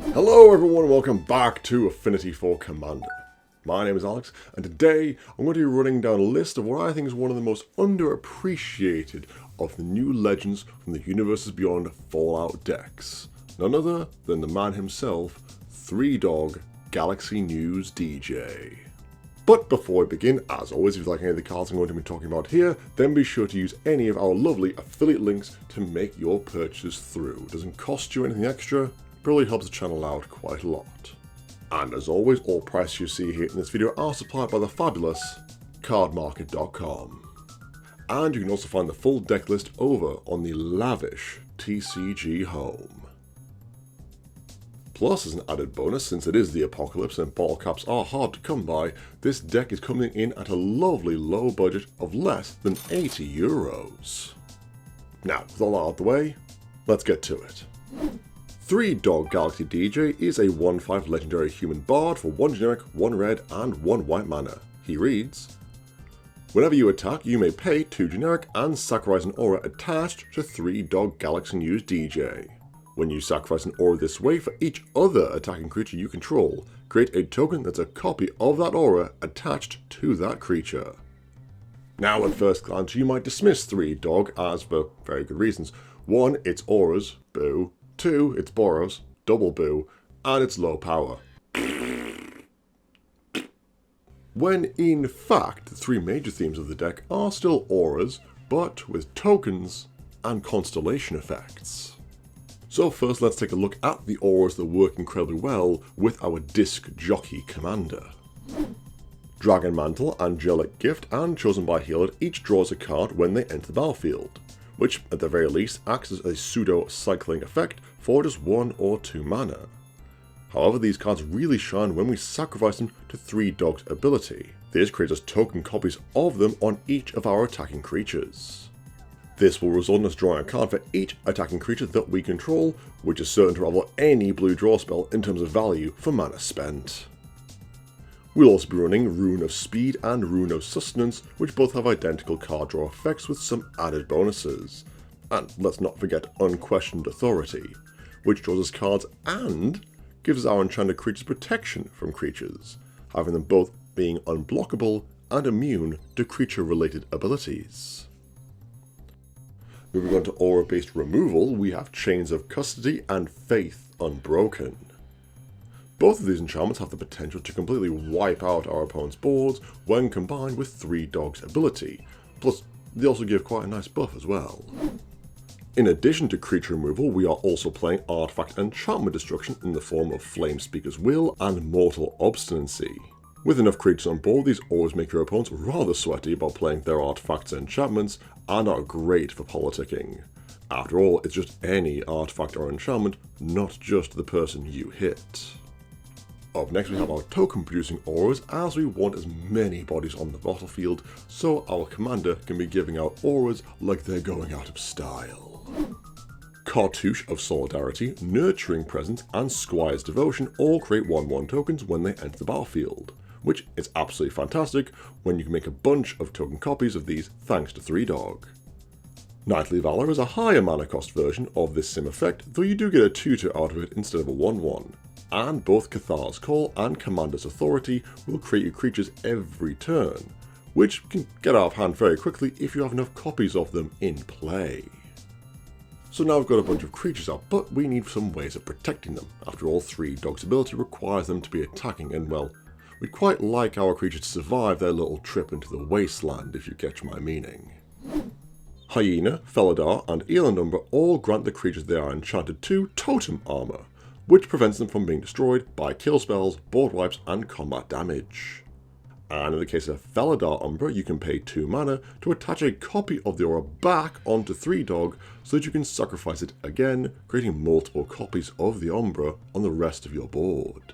Hello everyone, welcome back to Affinity for Commander. My name is Alex, and today I'm going to be running down a list of what I think is one of the most underappreciated of the new legends from the Universes Beyond Fallout decks. None other than the man himself, 3Dog Galaxy News DJ. But before we begin, as always, if you like any of the cards I'm going to be talking about here, then be sure to use any of our lovely affiliate links to make your purchases through. It doesn't cost you anything extra, but really helps the channel out quite a lot. And as always, all prices you see here in this video are supplied by the fabulous cardmarket.com. And you can also find the full deck list over on the lavish TCGHome. Plus, as an added bonus, since it is the apocalypse and bottle caps are hard to come by, this deck is coming in at a lovely low budget of less than €80. Now, with all that out of the way, let's get to it. 3Dog Galaxy DJ is a 1/5 legendary human bard for 1 generic, 1 red, and 1 white mana. He reads, whenever you attack, you may pay 2 generic and sacrifice an aura attached to 3Dog Galaxy News DJ. When you sacrifice an aura this way for each other attacking creature you control, create a token that's a copy of that aura attached to that creature. Now at first glance you might dismiss 3Dog as for very good reasons. 1, it's auras, boo. 2, it's Boros, double boo, and it's low power. When in fact the 3 major themes of the deck are still auras, but with tokens and constellation effects. So first let's take a look at the auras that work incredibly well with our Disc Jockey commander. Dragon Mantle, Angelic Gift, and Chosen by Healer each draws a card when they enter the battlefield, which at the very least acts as a pseudo-cycling effect for just 1 or 2 mana. However, these cards really shine when we sacrifice them to 3Dog's ability. This creates us token copies of them on each of our attacking creatures. This will result in us drawing a card for each attacking creature that we control, which is certain to rival any blue draw spell in terms of value for mana spent. We'll also be running Rune of Speed and Rune of Sustenance, which both have identical card draw effects with some added bonuses. And let's not forget Unquestioned Authority, which draws us cards and gives our enchanted creatures protection from creatures, having them both being unblockable and immune to creature-related abilities. Moving on to aura-based removal, we have Chains of Custody and Faith Unbroken. Both of these enchantments have the potential to completely wipe out our opponent's boards when combined with 3Dog's ability, plus they also give quite a nice buff as well. In addition to creature removal, we are also playing Artifact Enchantment Destruction in the form of Flamespeaker's Will and Mortal Obstinacy. With enough creatures on board, these always make your opponents rather sweaty about playing their artifacts and enchantments, and are great for politicking. After all, it's just any artifact or enchantment, not just the person you hit. Up next we have our token producing auras, as we want as many bodies on the battlefield, so our commander can be giving out auras like they're going out of style. Cartouche of Solidarity, Nurturing Presence, and Squire's Devotion all create 1/1 tokens when they enter the battlefield, which is absolutely fantastic when you can make a bunch of token copies of these thanks to 3Dog. Knightly Valor is a higher mana cost version of this same effect, though you do get a 2/2 out of it instead of a 1/1. And both Cathar's Call and Commander's Authority will create you creatures every turn, which can get out of hand very quickly if you have enough copies of them in play. So now we've got a bunch of creatures out, but we need some ways of protecting them. After all, 3Dog's ability requires them to be attacking, and well, we'd quite like our creatures to survive their little trip into the wasteland, if you catch my meaning. Hyena, Felidar, and Eland Umbra all grant the creatures they are enchanted to Totem Armor, which prevents them from being destroyed by kill spells, board wipes, and combat damage. And in the case of Felidar Umbra, you can pay 2 mana to attach a copy of the aura back onto 3Dog so that you can sacrifice it again, creating multiple copies of the Umbra on the rest of your board.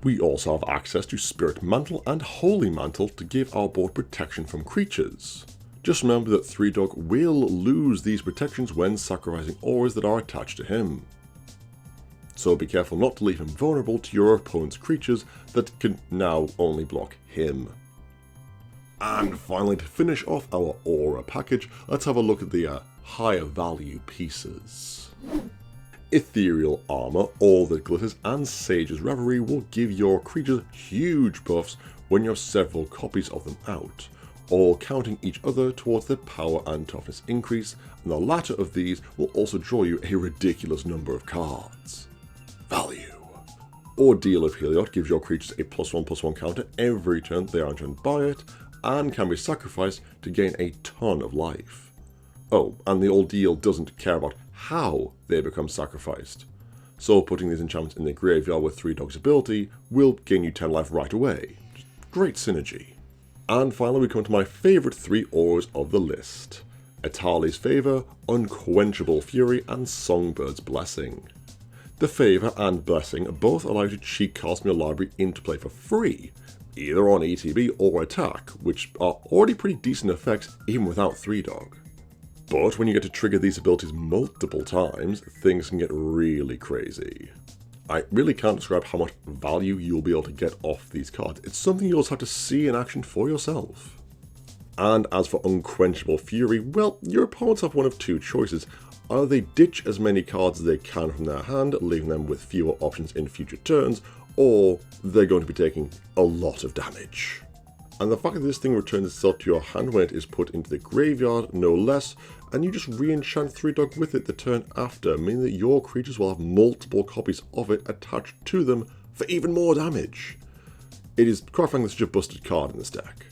We also have access to Spirit Mantle and Holy Mantle to give our board protection from creatures. Just remember that 3Dog will lose these protections when sacrificing auras that are attached to him. So be careful not to leave him vulnerable to your opponent's creatures that can now only block him. And finally, to finish off our aura package, let's have a look at the higher value pieces. Ethereal Armor, All That Glitters, and Sage's Reverie will give your creatures huge buffs when you have several copies of them out, all counting each other towards their power and toughness increase, and the latter of these will also draw you a ridiculous number of cards. Value. Ordeal of Heliod gives your creatures a +1/+1 counter every turn they are enchantted by it, and can be sacrificed to gain a ton of life. Oh, and the Ordeal doesn't care about how they become sacrificed, so putting these enchantments in the graveyard with 3 Dog's ability will gain you 10 life right away. Great synergy. And finally we come to my favourite 3 auras of the list. Etali's Favour, Unquenchable Fury, and Songbird's Blessing. The Favour and Blessing both allow you to cheat cards from your library into play for free, either on ETB or attack, which are already pretty decent effects even without 3-Dog. But when you get to trigger these abilities multiple times, things can get really crazy. I really can't describe how much value you'll be able to get off these cards. It's something you'll just have to see in action for yourself. And as for Unquenchable Fury, well, your opponents have one of 2 choices. Either they ditch as many cards as they can from their hand, leaving them with fewer options in future turns, or they're going to be taking a lot of damage. And the fact that this thing returns itself to your hand when it is put into the graveyard, no less, and you just re-enchant 3-Dog with it the turn after, meaning that your creatures will have multiple copies of it attached to them for even more damage. It is quite frankly such a busted card in this deck.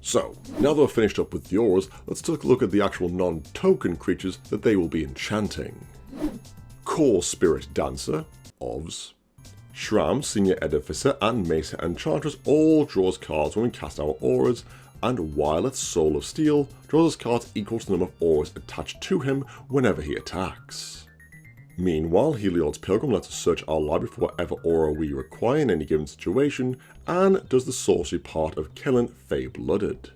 So, now that we're finished up with the auras, let's take a look at the actual non-token creatures that they will be enchanting. Core Spirit Dancer, OVS. Shram, Senior Edificer, and Mesa Enchantress all draws cards when we cast our auras, and Violet, Soul of Steel, draws us cards equal to the number of auras attached to him whenever he attacks. Meanwhile, Heliod's Pilgrim lets us search our library for whatever aura we require in any given situation, and does the sorcery part of Kellen Fey-Blooded.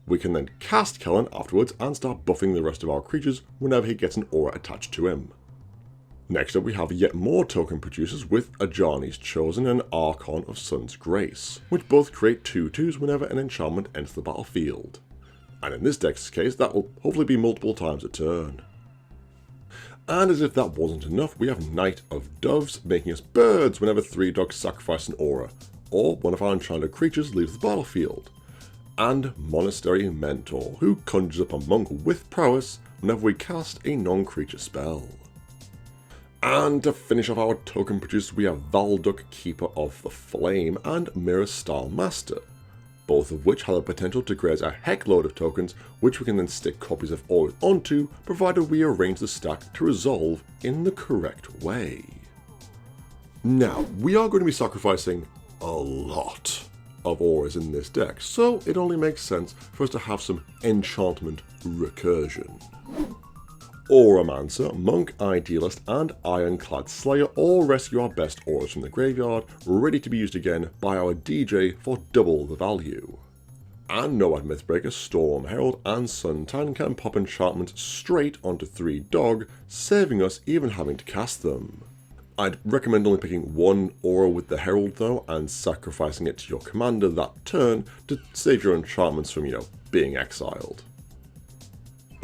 We can then cast Kellen afterwards and start buffing the rest of our creatures whenever he gets an aura attached to him. Next up we have yet more token producers with Ajani's Chosen and Archon of Sun's Grace, which both create 2/2s whenever an enchantment enters the battlefield. And in this deck's case, that will hopefully be multiple times a turn. And as if that wasn't enough, we have Knight of Doves making us birds whenever 3-Dogs sacrifice an aura, or one of our enchanted creatures leaves the battlefield. And Monastery Mentor, who conjures up a monk with prowess whenever we cast a non-creature spell. And to finish off our token producers, we have Valduk, Keeper of the Flame, and Mirror Star Master, both of which have the potential to create a heck load of tokens, which we can then stick copies of auras onto, provided we arrange the stack to resolve in the correct way. Now, we are going to be sacrificing a lot of auras in this deck, so it only makes sense for us to have some enchantment recursion. Auramancer, Monk, Idealist, and Ironclad Slayer all rescue our best auras from the graveyard, ready to be used again by our DJ for double the value. And Nomad Mythbreaker, Storm Herald, and Suntan can pop enchantments straight onto 3-Dog, saving us even having to cast them. I'd recommend only picking one aura with the Herald though, and sacrificing it to your commander that turn to save your enchantments from, being exiled.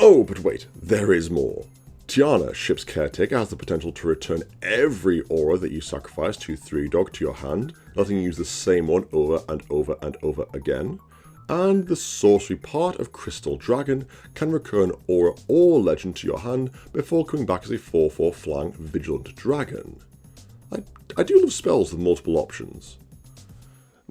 Oh, but wait, there is more. Tiana, Ship's Caretaker, has the potential to return every aura that you sacrifice to 3-Dog to your hand, letting you use the same one over and over and over again. And the sorcery part of Crystal Dragon can recur an aura or legend to your hand before coming back as a 4/4 flying Vigilant Dragon. I do love spells with multiple options.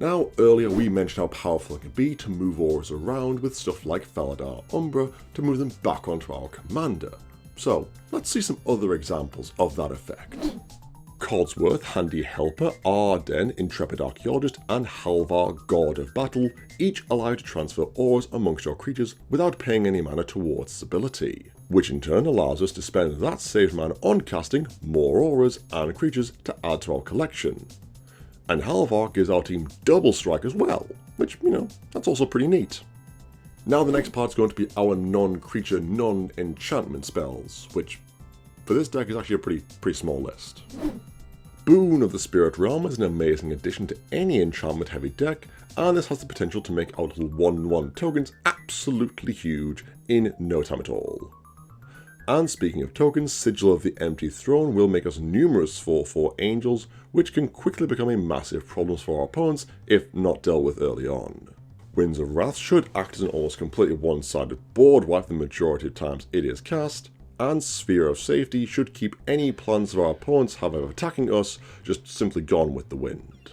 Now, earlier we mentioned how powerful it can be to move auras around with stuff like Faladar Umbra to move them back onto our commander. So, let's see some other examples of that effect. Codsworth, Handy Helper, Arden, Intrepid Archaeologist, and Halvar, God of Battle each allow you to transfer auras amongst your creatures without paying any mana towards this ability, which in turn allows us to spend that saved mana on casting more auras and creatures to add to our collection. And Halvar gives our team double strike as well, which, that's also pretty neat. Now the next part is going to be our non-creature, non-enchantment spells, which for this deck is actually a pretty small list. Boon of the Spirit Realm is an amazing addition to any enchantment heavy deck, and this has the potential to make our little 1/1 tokens absolutely huge in no time at all. And speaking of tokens, Sigil of the Empty Throne will make us numerous 4/4 angels, which can quickly become a massive problem for our opponents if not dealt with early on. Winds of Wrath should act as an almost completely one-sided board wipe the majority of times it is cast, and Sphere of Safety should keep any plans of our opponents have of attacking us just simply gone with the wind.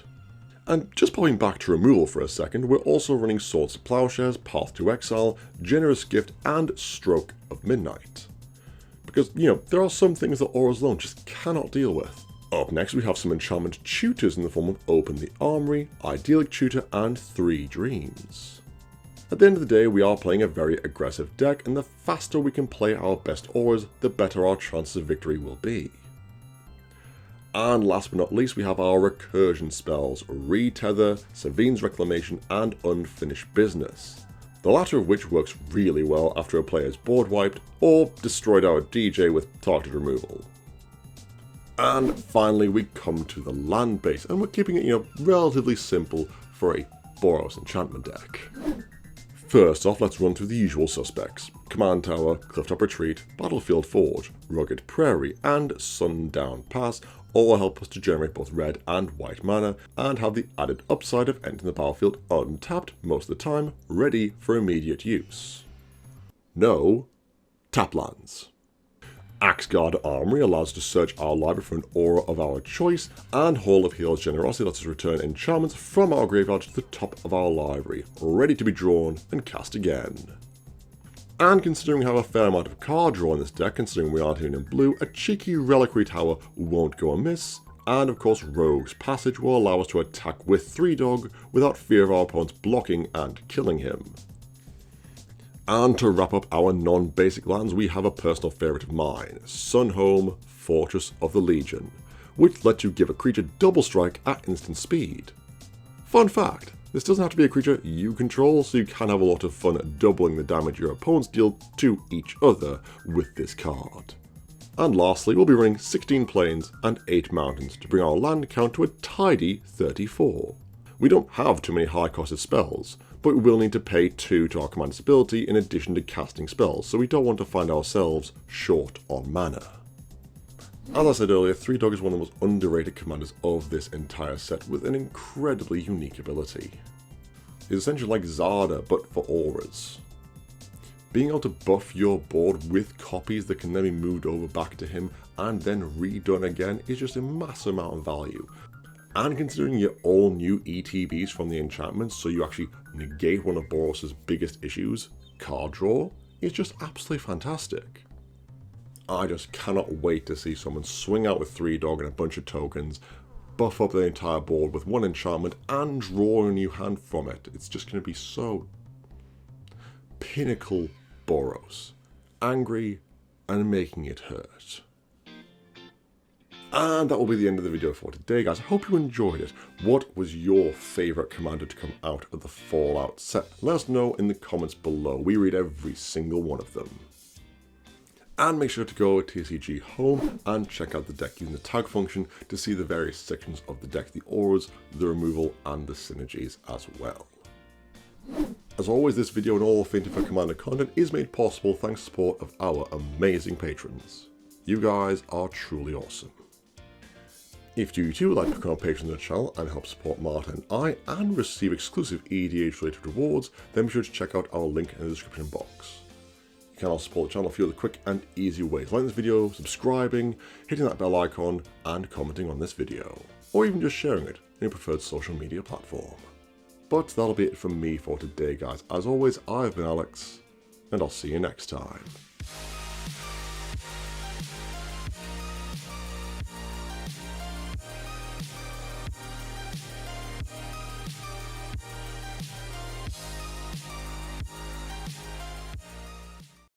And just popping back to removal for a second, we're also running Swords to Plowshares, Path to Exile, Generous Gift, and Stroke of Midnight. Because, there are some things that Auras alone just cannot deal with. Up next we have some enchantment tutors in the form of Open the Armory, Idyllic Tutor, and 3 Dreams. At the end of the day, we are playing a very aggressive deck, and the faster we can play our best auras, the better our chances of victory will be. And last but not least, we have our recursion spells, Retether, Savine's Reclamation, and Unfinished Business. The latter of which works really well after a player is board wiped or destroyed our DJ with targeted removal. And finally we come to the land base, and we're keeping it relatively simple for a Boros enchantment deck. First off, let's run through the usual suspects. Command Tower, Clifftop Retreat, Battlefield Forge, Rugged Prairie, and Sundown Pass all help us to generate both red and white mana, and have the added upside of entering the battlefield untapped most of the time, ready for immediate use. No tap lands. Axeguard Armory allows us to search our library for an aura of our choice, and Hall of Heal's Generosity lets us return enchantments from our graveyard to the top of our library, ready to be drawn and cast again. And considering we have a fair amount of card draw in this deck, considering we aren't even in blue, a cheeky Reliquary Tower won't go amiss, and of course Rogue's Passage will allow us to attack with 3-Dog without fear of our opponents blocking and killing him. And to wrap up our non-basic lands, we have a personal favourite of mine, Sunhome, Fortress of the Legion, which lets you give a creature double strike at instant speed. Fun fact, this doesn't have to be a creature you control, so you can have a lot of fun doubling the damage your opponents deal to each other with this card. And lastly, we'll be running 16 plains and 8 mountains to bring our land count to a tidy 34. We don't have too many high-costed spells, but we will need to pay 2 to our commander's ability in addition to casting spells, so we don't want to find ourselves short on mana. As I said earlier, 3-Dog is one of the most underrated commanders of this entire set, with an incredibly unique ability. It's essentially like Zarda, but for auras. Being able to buff your board with copies that can then be moved over back to him and then redone again is just a massive amount of value. And considering you're all new ETBs from the enchantments, so you actually negate one of Boros' biggest issues, card draw, is just absolutely fantastic. I just cannot wait to see someone swing out with 3-Dog and a bunch of tokens, buff up the entire board with one enchantment, and draw a new hand from it. It's just going to be so pinnacle Boros. Angry and making it hurt. And that will be the end of the video for today, guys. I hope you enjoyed it. What was your favourite commander to come out of the Fallout set? Let us know in the comments below. We read every single one of them. And make sure to go to TCGHome and check out the deck using the tag function to see the various sections of the deck, the auras, the removal, and the synergies as well. As always, this video and all Affinity for Commander content is made possible thanks to support of our amazing patrons. You guys are truly awesome. If you too would like to become a patron of the channel and help support Marta and I and receive exclusive EDH related rewards, then be sure to check out our link in the description box. You can also support the channel a few of the quick and easy ways, like this video, subscribing, hitting that bell icon, and commenting on this video, or even just sharing it in your preferred social media platform. But that'll be it from me for today, guys. As always, I've been Alex, and I'll see you next time.